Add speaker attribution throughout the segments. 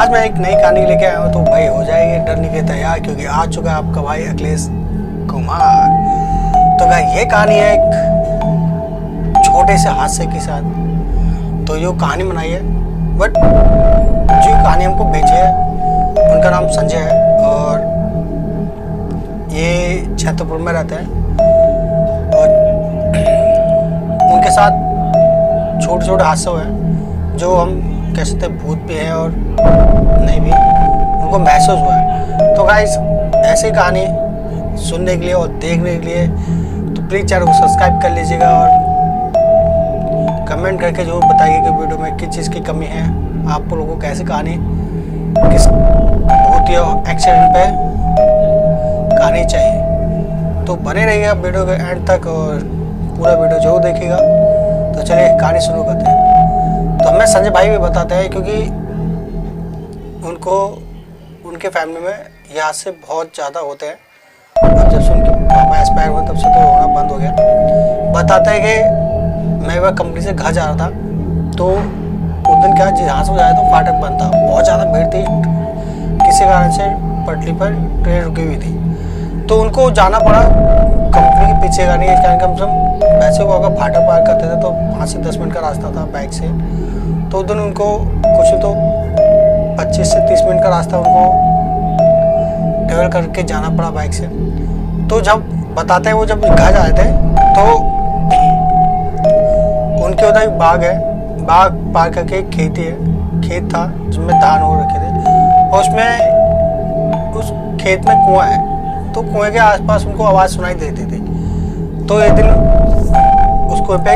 Speaker 1: आज मैं एक नई कहानी लेके आया हूँ, तो भाई हो जाएगी डरने के तैयार, क्योंकि आ चुका है आपका भाई अखिलेश कुमार। तो भाई ये कहानी है एक छोटे से हादसे के साथ। तो ये कहानी बनाई है, बट जो कहानी हमको भेजी है उनका नाम संजय है और ये छतरपुर में रहते हैं। और उनके साथ छोटे छोटे हादसे हुए हैं जो हम कह सकते भूत भी है और नहीं भी, उनको महसूस हुआ है। तो गाइस ऐसी कहानी सुनने के लिए और देखने के लिए तो प्लीज़ चैनल को सब्सक्राइब कर लीजिएगा और कमेंट करके जरूर बताइए कि वीडियो में किस चीज़ की कमी है, आप लोगों को कैसी कहानी किस भूत या एक्सीडेंट पे कहानी चाहिए। तो बने रहिएगा वीडियो के एंड तक और पूरा वीडियो जरूर देखिएगा। तो चलिए कहानी शुरू करते हैं। तो हमें संजय भाई भी बताते हैं, क्योंकि उनके फैमिली में ये हादसे बहुत ज़्यादा होते हैं। अब जब से उनके पापा एक्सपायर हुए तब से तो होना बंद हो गया। बताते हैं कि मैं वह कंपनी से घर जा रहा था, तो उस दिन क्या जहाँ से जाया तो फाटक बंद था, बहुत ज़्यादा भीड़ थी, किसी कारण से पटरी पर ट्रेन रुकी हुई थी, तो उनको जाना पड़ा कंपनी के पीछे का नहीं, इसका कम से कम वैसे वो अगर फाटक पार करते थे तो 5 से 10 मिनट का रास्ता था बाइक से। तो उस दिन उनको कुछ तो 25 से 30 मिनट का रास्ता उनको ट्रेवल करके जाना पड़ा बाइक से। तो जब बताते हैं वो जब घर आए थे तो उनके उधर एक बाग है, बाग पार करके एक खेत था जिसमें धान हो रखे थे और उसमें उस खेत में कुआं है, तो कुएं के आसपास उनको आवाज़ सुनाई देती थी। तो एक दिन उस कुएं पे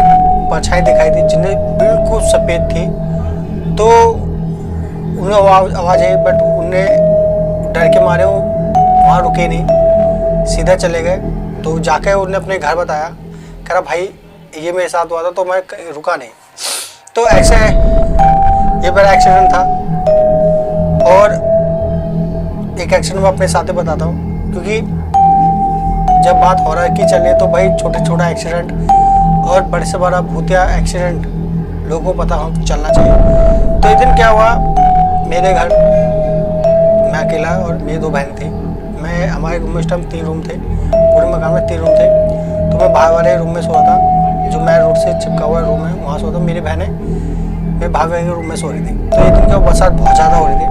Speaker 1: परछाई दिखाई दी जिन्हें बिल्कुल सफ़ेद थी। तो उन्हें आवाज़ आई, बट उन्हें डर के मारे वो वहाँ रुके नहीं, सीधा चले गए। तो जाके उन्हें अपने घर बताया, कह रहा भाई ये मेरे साथ हुआ था, तो मैं रुका नहीं। तो ऐसे ये मेरा एक्सीडेंट था। और एक एक्सीडेंट मैं अपने साथ ही बताता हूँ, क्योंकि जब बात हॉरर की चले तो भाई छोटे छोटा एक्सीडेंट और बड़े से बड़ा भूतिया एक्सीडेंट लोगों को पता हो चलना चाहिए। तो एक दिन क्या हुआ, मेरे घर मैं अकेला और मेरी 2 बहन थी। हमारे रूम में उस टाइम 3 रूम थे, पूरे मकान में 3 रूम थे। तो मैं बाहर वाले रूम में सो रहा था, जो मैं रोड से चिपका हुआ रूम है वहाँ सो था। मेरी बहनें मेरे बाहर वाले रूम में सो रही थी। तो एक दिन क्या बरसात बहुत ज़्यादा हो रही थी,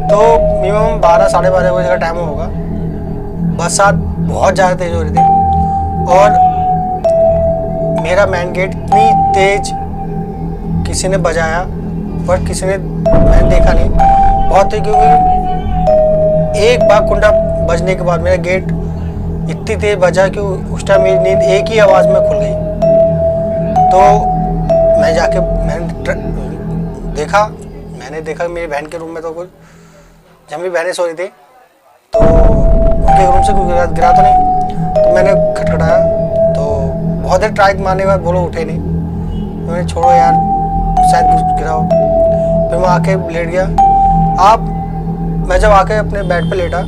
Speaker 1: तो मिनिमम 12 साढ़े 12 बजे का टाइम होगा। बरसात बहुत ज़्यादा तेज़ हो रही थी और मेरा मेन गेट इतनी तेज किसी ने बजाया, पर किसी ने मैंने देखा नहीं बहुत ही, क्योंकि एक बार कुंडा बजने के बाद मेरा गेट इतनी तेज बजा कि उस टाइम मेरी नींद एक ही आवाज़ में खुल गई। तो मैं जाके मैंने देखा मेरी बहन के रूम में तो कुछ, जब मेरी बहनें सो रही थी तो उनके रूम से कुछ गिरा तो नहीं। तो मैंने खटखटाया, तो बहुत देर ट्राई मारने के बाद बोलो उठे नहीं। मैंने छोड़ो यार शायद कुछ गिरा हो, फिर मैं आके लेट गया। मैं जब आके अपने बेड पे लेटा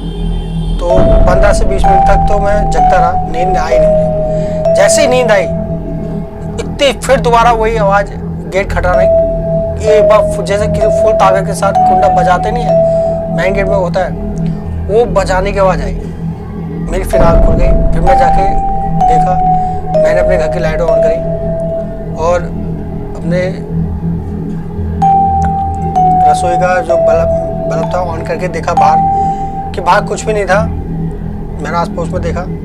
Speaker 1: तो 15 से 20 मिनट तक तो मैं जगता रहा, नींद आई नहीं। जैसे ही नींद आई इतनी फिर दोबारा वही आवाज़, गेट खटखटाने, एक बार जैसे किसी फुल ताकत के साथ कुंडा बजाते नहीं है मेन गेट में होता है, वो बजाने की आवाज़ आई। मेरी फिर आँख खुल गई। फिर मैं जाके देखा, मैंने अपने घर की लाइट ऑन करी और अपने रसोई का जो बल्ब था ऑन करके देखा बाहर, कि बाहर कुछ भी नहीं था। मैंने आस पड़ोस में देखा कि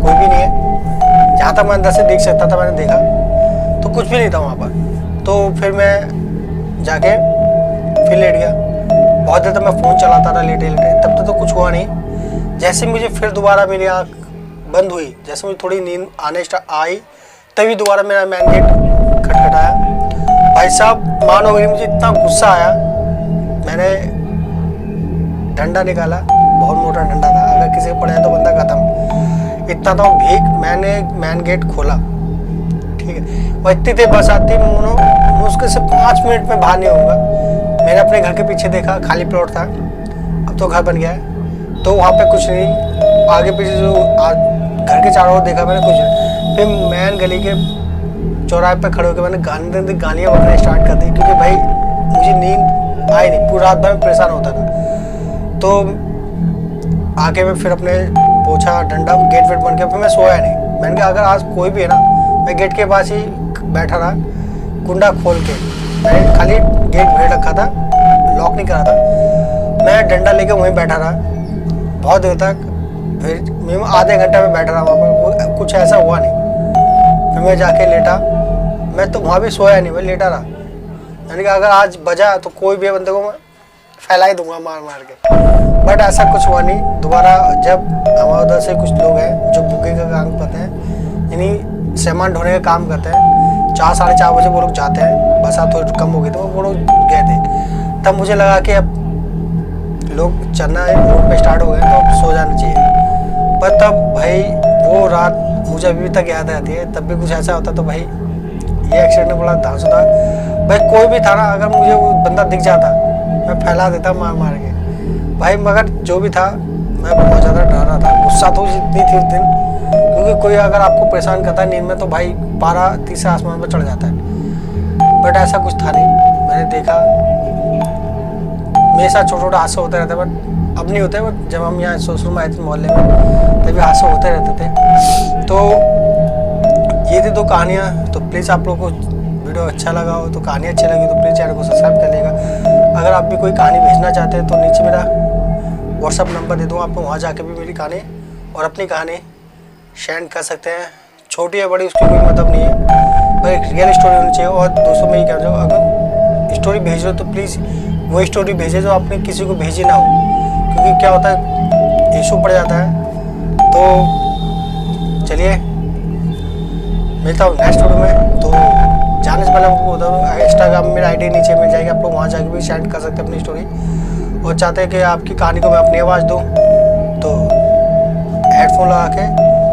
Speaker 1: कोई भी नहीं है, जहाँ तक मैं अंदर से देख सकता था मैंने देखा तो कुछ भी नहीं था वहाँ पर। तो फिर मैं जाके फिर लेट गया। बहुत देर तक मैं फ़ोन चलाता रहा लेटे लेटे, तब तक तो कुछ हुआ नहीं। जैसे मुझे फिर दोबारा मेरी आँख बंद हुई, जैसे मुझे थोड़ी नींद आने आई, तभी दोबारा मेरा मेन गेट खटखटाया। भाई साहब मानोगे मुझे इतना गुस्सा आया, मैंने डंडा निकाला, बहुत मोटा डंडा था, अगर किसी को पड़ जाए तो बंदा खत्म। इतना तो भीख, मैंने मैन गेट खोला, ठीक है, और इतनी देर बरसात थी, मुश्किल से 5 मिनट में बाहर नहीं होऊंगा। मैंने अपने घर के पीछे देखा, खाली प्लॉट था, अब तो घर बन गया है, तो वहाँ पे कुछ नहीं। आगे पीछे जो घर के चारों ओर देखा मैंने, कुछ नहीं। फिर मैन गली के चौराहे पे खड़े होकर मैंने गालियाँ बकना स्टार्ट कर दी, क्योंकि भाई मुझे नींद आई नहीं, पूरी रात भर में परेशान होता था। तो आके मैं फिर अपने पोछा डंडा गेट वेट बन के फिर मैं सोया नहीं। मैंने कहा अगर आज कोई भी है ना, मैं गेट के पास ही बैठा रहा, कुंडा खोल के, मैंने खाली गेट भेड़ रखा था, लॉक नहीं करा था, मैं डंडा लेके वहीं बैठा रहा बहुत देर तक। फिर मैं आधे घंटे में बैठा रहा वहाँ पर, कुछ ऐसा हुआ नहीं। फिर मैं जाके लेटा, मैं तो वहाँ भी सोया नहीं, मैं लेटा रहा। मैंने कहा अगर आज बजा तो कोई भी बंदे को मैं फैला ही दूंगा मार मार के, बट ऐसा कुछ हुआ नहीं। दोबारा जब हमारे उधर से कुछ लोग हैं जो बुके का काम करते हैं, यानी सामान ढोने का काम करते हैं, 4 साढ़े 4 बजे वो लोग जाते हैं, बरसात थोड़ी कम हो गई तो वो लोग गए थे। तब मुझे लगा कि अब लोग चलना रोड पे स्टार्ट हो गए तो अब सो जाना चाहिए। पर तब भाई वो रात मुझे अभी तक याद रहती है। तब भी कुछ ऐसा होता तो भाई ये एक्सीडेंट बड़ा धांसू था भाई। कोई भी था ना, अगर मुझे वो बंदा दिख जाता मैं फैला देता मार मार के भाई। मगर जो भी था मैं बहुत ज़्यादा डर रहा था, गुस्सा तो जितनी थी उस दिन, क्योंकि कोई अगर आपको परेशान करता है नींद में तो भाई पारा तीसरे आसमान पर चढ़ जाता है। बट ऐसा कुछ था नहीं। मैंने देखा मेरे साथ छोटे छोटे हादसे होते रहते, बट अब नहीं होते। बट जब हम यहाँ सोशल में आए थे मोहल्ले में तभी हादसे होते रहते थे। तो ये थी 2 कहानियाँ। तो प्लीज़ आप लोगों को वीडियो अच्छा लगा हो तो, कहानी अच्छी लगी तो प्लीज़ चैनल को सब्सक्राइब कर लेगा। अगर आप भी कोई कहानी भेजना चाहते हैं तो नीचे मेरा व्हाट्सअप नंबर दे दूँ, आप वहाँ जाके भी मेरी कहानी और अपनी कहानी शेयर कर सकते हैं। छोटी या बड़ी उसकी कोई मतलब नहीं है, पर एक रियल स्टोरी होनी चाहिए। और दोस्तों में ये कह रहा हूँ, अगर स्टोरी भेज रहे हो तो प्लीज़ वो स्टोरी भेजे जो आपने किसी को भेजी ना हो, क्योंकि क्या होता है इशू पड़ जाता है। तो चलिए मिलता हूँ नेक्स्ट वीडियो में। तो जाने से पहले आपको बता दूँ, इंस्टाग्राम में मेरा आईडी नीचे मिल जाएगी, आप लोग वहाँ जाके भी शेयर कर सकते हैं अपनी स्टोरी। और चाहते हैं कि आपकी कहानी को मैं अपनी आवाज़ दूँ तो हेडफोन लगा के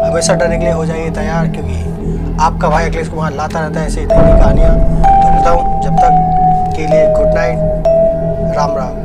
Speaker 1: हमेशा डरने के लिए हो जाइए तैयार, क्योंकि आपका भाई अखिलेश कुमार लाता रहता है ऐसे इतनी कहानियाँ। तो बताऊँ जब तक के लिए गुड नाइट, राम राम।